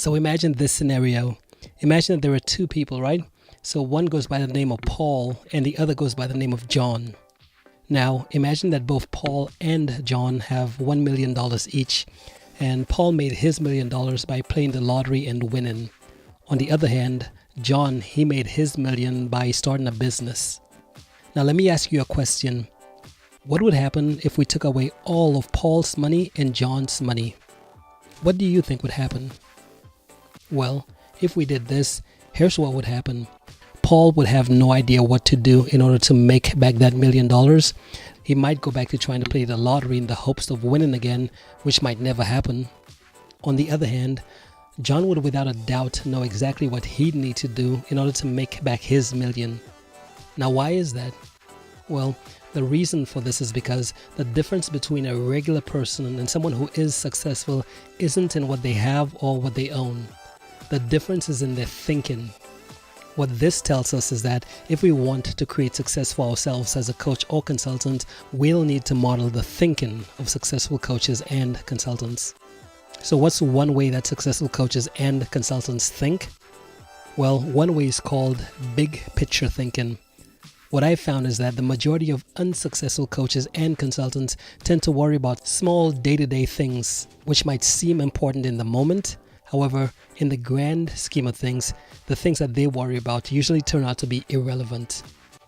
So imagine this scenario. Imagine that there are two people, right? So one goes by the name of Paul and the other goes by the name of John. Now imagine that both Paul and John have $1 million each, and Paul made his $1 million by playing the lottery and winning. On the other hand, John, he made his million by starting a business. Now let me ask you a question. What would happen if we took away all of Paul's money and John's money? What do you think would happen? Well, if we did this, here's what would happen. Paul would have no idea what to do in order to make back that $1 million. He might go back to trying to play the lottery in the hopes of winning again, which might never happen. On the other hand, John would without a doubt know exactly what he'd need to do in order to make back his million. Now, why is that? Well, the reason for this is because the difference between a regular person and someone who is successful isn't in what they have or what they own. The difference is in their thinking. What this tells us is that if we want to create success for ourselves as a coach or consultant, we'll need to model the thinking of successful coaches and consultants. So what's one way that successful coaches and consultants think? Well, one way is called big picture thinking. What I've found is that the majority of unsuccessful coaches and consultants tend to worry about small day-to-day things, which might seem important in the moment. However, in the grand scheme of things, the things that they worry about usually turn out to be irrelevant.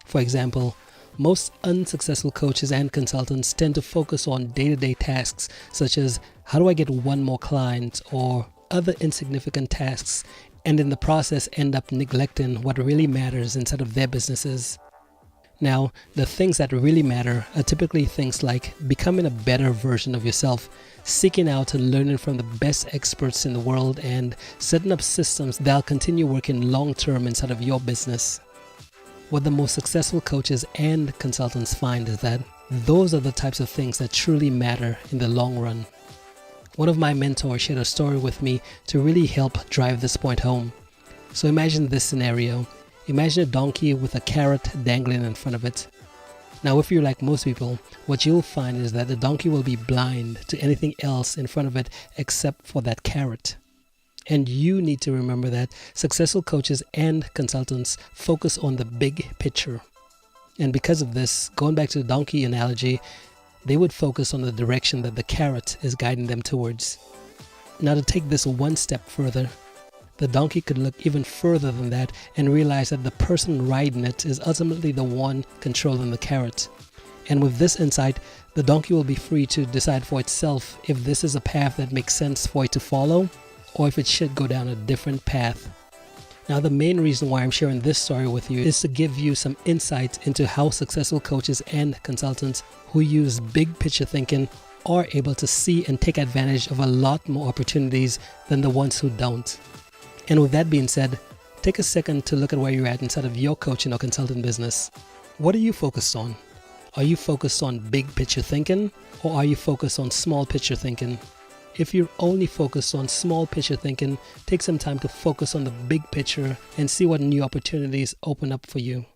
For example, most unsuccessful coaches and consultants tend to focus on day-to-day tasks such as how do I get one more client or other insignificant tasks, and in the process end up neglecting what really matters inside of their businesses. Now, the things that really matter are typically things like becoming a better version of yourself, seeking out and learning from the best experts in the world, and setting up systems that'll continue working long-term inside of your business. What the most successful coaches and consultants find is that those are the types of things that truly matter in the long run. One of my mentors shared a story with me to really help drive this point home. So imagine this scenario. Imagine a donkey with a carrot dangling in front of it. Now, if you're like most people, what you'll find is that the donkey will be blind to anything else in front of it except for that carrot. And you need to remember that successful coaches and consultants focus on the big picture. And because of this, going back to the donkey analogy, they would focus on the direction that the carrot is guiding them towards. Now, to take this one step further, the donkey could look even further than that and realize that the person riding it is ultimately the one controlling the carrot. And with this insight, the donkey will be free to decide for itself if this is a path that makes sense for it to follow, or if it should go down a different path. Now, the main reason why I'm sharing this story with you is to give you some insight into how successful coaches and consultants who use big picture thinking are able to see and take advantage of a lot more opportunities than the ones who don't. And with that being said, take a second to look at where you're at inside of your coaching or consulting business. What are you focused on? Are you focused on big picture thinking, or are you focused on small picture thinking? If you're only focused on small picture thinking, take some time to focus on the big picture and see what new opportunities open up for you.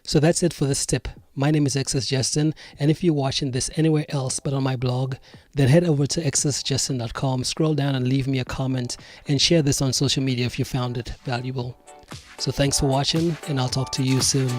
So that's it for this tip. My name is Extus Justin, and if you're watching this anywhere else but on my blog, then head over to extusjustin.com, scroll down and leave me a comment, and share this on social media if you found it valuable. So thanks for watching, and I'll talk to you soon.